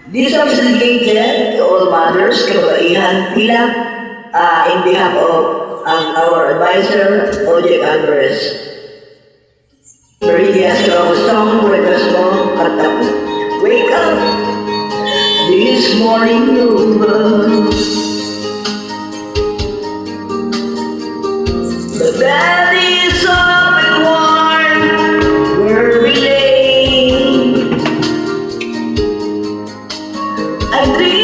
This was dedicated to all mothers, kababaihan, in behalf of our advisor, Ojek Alvarez. Meridias Song, request mo, kanta po. Wake up, this morning you the bed is up and warm, where we lay. I dream